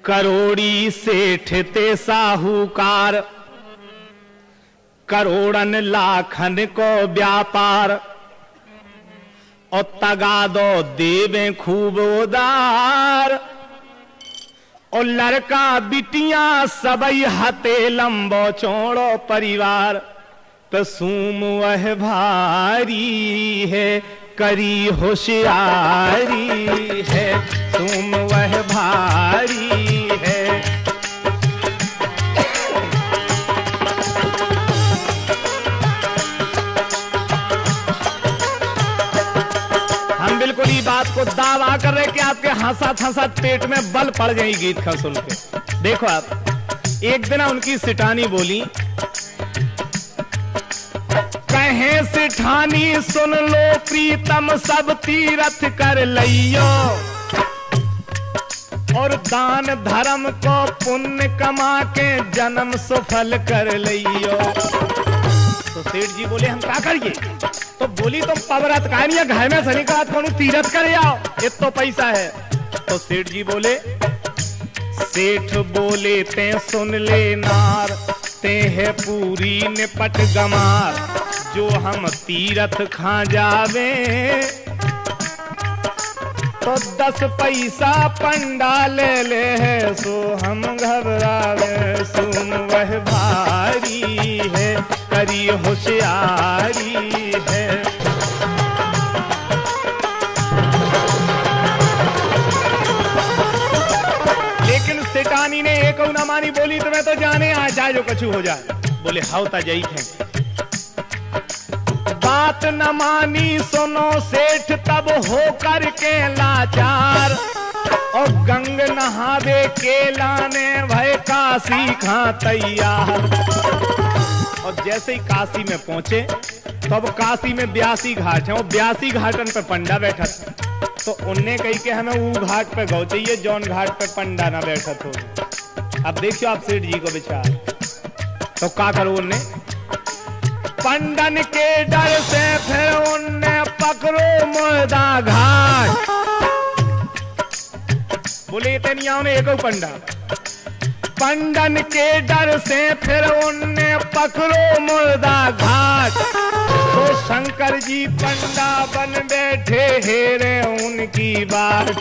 करोड़ी सेठ ते साहूकार, करोड़न लाखन को व्यापार, और तगादो देवे खूब उदार, और लड़का बिटियां सबई हते लंबो चौड़ो परिवार। तो सूम वह भारी है करी होशियारी है, सूम वह भारी है। हम बिल्कुल ही बात को दावा कर रहे कि आपके हंसत हंसत पेट में बल पड़ गई गीत का सुन के। देखो आप, एक दिन उनकी सिठानी बोली, कहे सिठानी सुन लो प्रीतम सब तीरथ कर लियो, और दान धर्म को पुण्य कमा के जन्म सफल कर लियो। तो सेठ जी बोले हम क्या करिए? तो बोली तुम पवरत कहानियां घर में सनी का तीरथ कर आओ, इतना पैसा है। तो सेठ जी बोले, सेठ बोले ते सुन ले नार, ते है पूरी निपट गमार, जो हम तीरथ खा जावे तो 10 पैसा पंडा ले ले है, सो हम घबरावे। सुन वह भारी है करी होशियारी है। लेकिन सेठानी ने एक न मानी, बोली तुम्हें तो जाने आ जाए जो कछु हो जाए। बोले हाउ ता जई थे। बात न मानी सुनो सेठ तब हो कर के लाचार, और गंग नहावे के लाने भय काशी खा तैयार। और जैसे ही काशी में पहुंचे तो अब काशी में 82 घाट है, वो 82 घाटन पे पंडा बैठा था। तो उनने कही कि हमें वो घाट पे गौ चाहिए जौन घाट पे पंडा ना बैठा हो। अब देखियो आप सेठ जी को विचार। तो क्या करो उनने? पंडन के डर से फिर उनने पकड़ो मुर्दा घाट। बोले इतनिया ने एक पंडा। पंडन के डर से फिर उनने पकड़ो मुर्दा घाट। तो शंकर जी पंडा बन बैठे हेरे उनकी बात।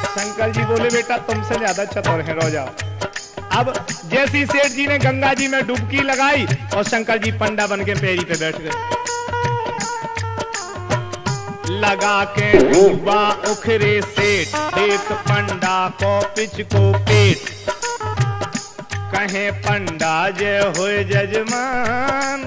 शंकर जी बोले बेटा तुमसे ज्यादा चतुर है, रो जाओ। अब जैसी सेठ जी ने गंगा जी में डुबकी लगाई और शंकर जी पंडा बन के पैरी पे बैठ गए। लगा के डूबा उखरे सेठ, देख पंडा को पिच को पेट। कहे पंडा जय होए जजमान,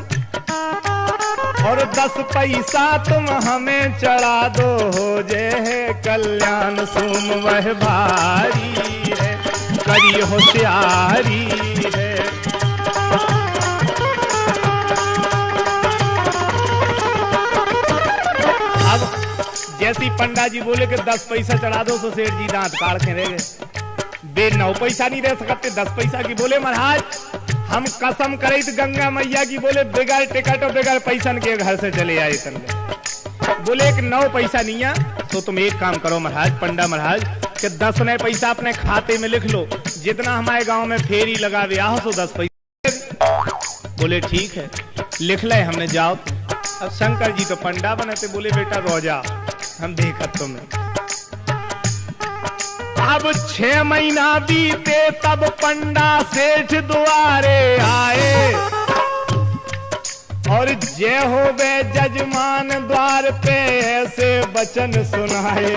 और 10 पैसा तुम हमें चढ़ा दो, हो जय कल्याण। सुम वह भारी है करी होशियारी है। अब जैसी पंडा जी बोले कि 10 पैसा चढ़ा दो, तो सेठ जी दांत काट के रह गए। बे 9 पैसा नहीं दे सकते, 10 पैसा की। बोले महाराज हम कसम करे तो गंगा मैया की, बोले बेगार टिकट और बेगार पैसा के घर से चले आए तंगे। बोले एक 9 पैसा नहीं है, तो तुम एक काम करो महाराज, पंडा महाराज कि 10 नए पैसा अपने खाते में लिख लो, जितना हमारे गांव में फेरी लगा हुआ हो तो 10 पैसा। बोले ठीक है लिख ले हमने, जाओ। अब शंकर जी तो पंडा बने थे। बोले बेटा रो जाओ, हम देखत तुम्हें। अब 6 महीना बीते तब पंडा सेठ द्वारे आए, और जय हो वे जजमान द्वार पे ऐसे वचन सुनाए।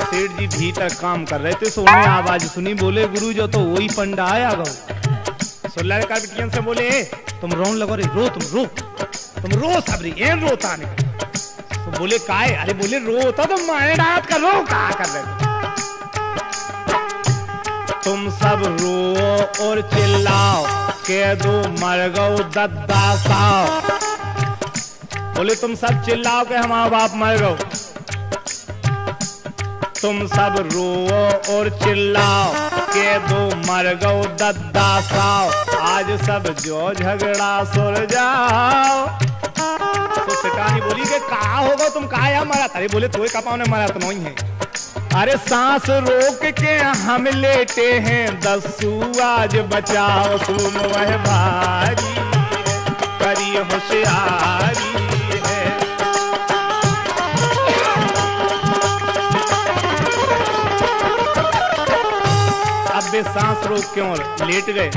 सेठ जी भीतर काम कर रहे थे, सोने आवाज सुनी। बोले गुरु जो तो वही पंडा आया गो। सो लड़का बिटियन से बोले तुम रोन लगो रे, रो तुम रो सबरी एन रोता नहीं। तो बोले काय? अरे बोले रोता तो मारे डांट का रो, कहा कर रहे तुम सब रो और चिल्लाओ, कह दो मर गो दद्दा साओ। बोले तुम सब चिल्लाओ कि हमारा बाप मर गो। तुम सब रो और चिल्लाओ, कह दो मर गो दद्दा साओ। आज सब जो झगड़ा सुलझाओ। तो सिटानी बोली कि कहा होगा तुम, कहा या मरा? अरे बोले तो कपाव ने मरा तो नहीं है। अरे सांस रोक के हम लेटे हैं, दस्सू आज बचाओ, सुन वह भारी करी होशियारी है। अब वे सांस रोक क्यों लेट गए।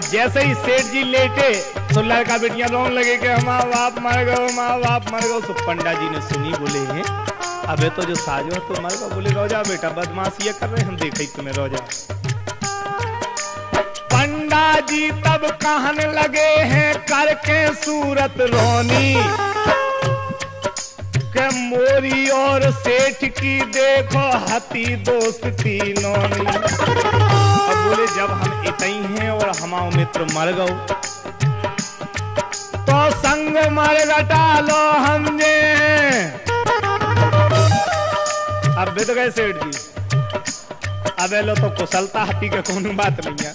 जैसे ही सेठ जी लेटे तो लड़का बेटियां रोने लगे कि माँ बाप मर गए, माँ बाप मर गए। तो पंडा जी ने सुनी, बोले हैं अबे तो जो साजो तो मर गए। बोले रो जा बेटा, बदमाशी ये कर रहे हम देखे तुम्हें, रो जा। पंडा जी तब कहने लगे हैं करके सूरत रोनी के मोरी और सेठ की देखो हती दोस्ती नोनी। अब बोले जब हम इतई हैं और हमारे मित्र मर गए तो संग मर गटा लो हमने। अब बिद गए सेठ जी, अब लो तो कुशलता हती के कोई बात नहीं है।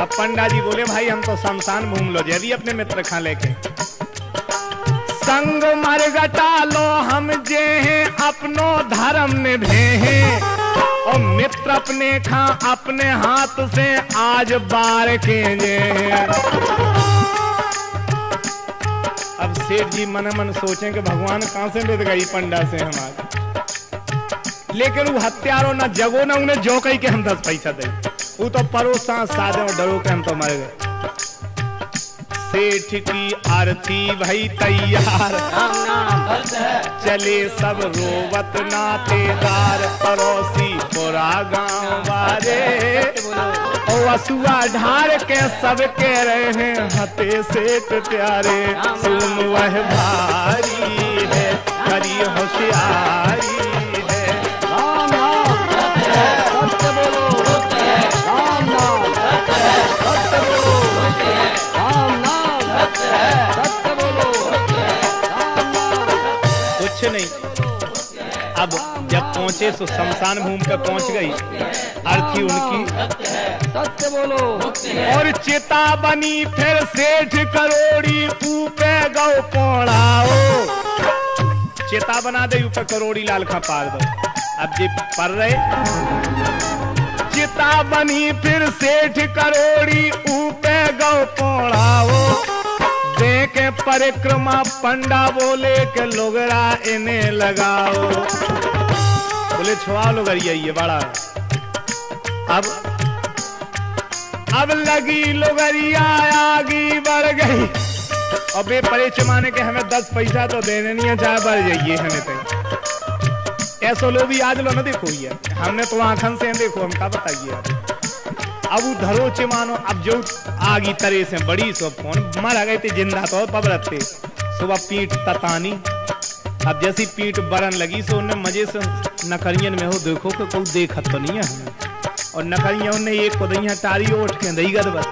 अब पंडा जी बोले भाई हम तो शमशान घूम लो जल्दी अपने मित्र खा लेके। संग मर गटा लो हम जे हैं अपनो धर्म निभे हैं, और मित्र अपने खा अपने हाथ से आज बार के जे। अब सेठ जी मन मन सोचें कि भगवान कहां से मिल गई पंडा से हमारे, लेकिन वो हत्यारों ना जगो ना उन्हें जो कही के हम 10 पैसा दे, वो तो परोसा साधे और डरो के हम तो मर गए। सेठ की आरती भई तैयार, चले सब रोवत नातेदार, पड़ोसी पूरा गांव वाले, और असुआ ढार के सब के रहे हते सेठ प्यारे, सुन वह भारी है करी होशियारी है। राम नाम सत्य बोलो, राम नाम सत्य बोलो, राम नाम सत्य बोलो, राम नाम। कुछ नहीं। अब जब पहुंचे तो शमशान भूमि पे पहुंच गई अर्थी उनकी, सत्य बोलो, और चिता बनी फिर सेठ करोड़ी ऊपे गौ पौड़ाओ। चिता बना दे ऊपर करोड़ी लाल खा पार दो। अब जी पर रहे चिता बनी फिर सेठ करोड़ी ऊपे गौ पौड़ाओ। देखे परिक्रमा पंडा बोले के लोगरा इन्हें लगाओ। बोले छुआ लोगरिया ये बड़ा। अब लगी लोगरिया आगी बढ़ गई, और बे परे चमाने के हमें 10 पैसा तो देने नहीं है, चाहे बढ़ जाइए हमें तो ऐसो लो भी आज लो ना देखो ये हमने तो आंखन से देखो हम क्या बताइए। अब वो धरो चमानो अब जो आगी तरह से बड़ी सो फोन मर गए थे जिंदा तो पबरते सुबह पीठ ततानी। अब जैसी पीठ बरन लगी सो उन्हें मजे से नकरियन में हो देखो कि कोई देखत तो नहीं है हमें, और नकरिया ने एक कोदैया टारी उठ के दही गदबर।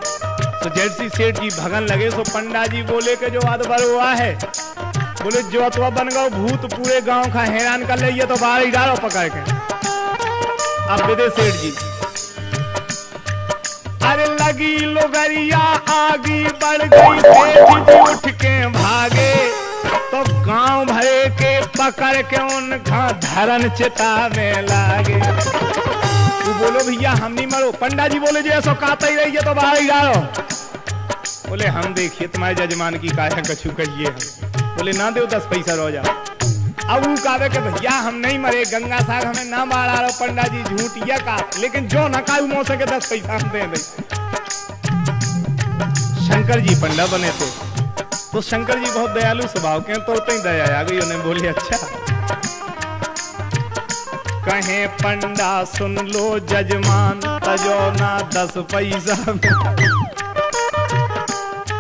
तो जैसी सेठ जी भगन लगे सो पंडा जी बोले के जो अदबर हुआ है, बोले जो अतवा बन गो भूत पूरे गांव का हैरान कर ले तो बाहर ही डालो पकड़ के। अब विदे सेठ जी अरे लगी लोगरिया आगी बढ़ गई, सेठ जी उठ के भागे तो गांव भरे के पकड़ के उनका धरन चिता में लागे। तू बोलो भैया हम नहीं मरो। पंडा जी बोले जो ऐसा कहता ही रही है तो बाहर ही डालो। बोले हम देखिए तुम्हारे जजमान की काया कछु कहिए। बोले ना दो 10 पैसा रो जाओ। अब वो कहे कि भैया हम नहीं मरे, गंगा साहब हमें ना मारा रहो। पंडा जी झूठ या का, लेकिन जो ना काऊ मो सके 10 पैसा हम दे दे। शंकर जी पंडा बने थे तो शंकर जी बहुत दयालु स्वभाव के, तो ही दया आ गई उन्हें। बोले अच्छा कहे पंडा सुन लो जजमान तजो ना 10 पैसा।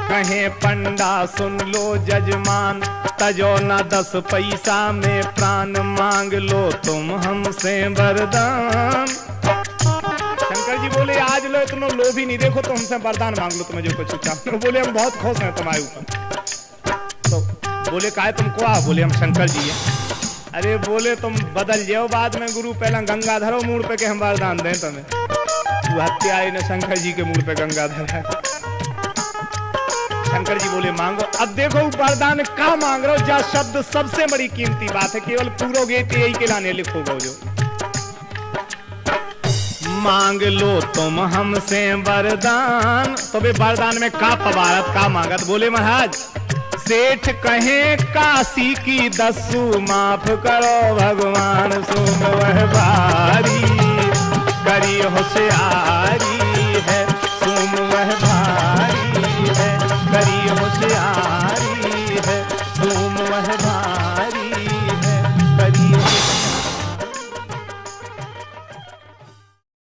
कहे पंडा सुन लो जजमान तजो ना 10 पैसा में प्राण मांग लो तुम हमसे वरदान। शंकर जी बोले आज लो इतना लोभी नहीं, देखो तुमसे वरदान मांग लो तुम्हें जो कुछ चाहो। बोले हम बहुत खुश हैं तुम्हारे ऊपर। तो बोले काहे तुमको आ? बोले हम शंकर जी हैं। अरे बोले तुम बदल जाओ बाद में गुरु, पहला गंगाधरो मूड पे के हम वरदान दें तुम्हें। वो हत्या ने शंकर जी के मूड पे गंगाधर है। शंकर जी बोले मांगो। अब देखो वरदान का मांग रहे हो, जा शब्द सबसे बड़ी कीमती बात है, केवल पूरोगे तो यही के लाने लिखोगे जो। मांग लो तुम हमसे वरदान। तो वे वरदान में का पवारत का मांगत? बोले महाराज सेठ कहे काशी की दस्सू माफ करो भगवान, सो वह बारी करी होशियार।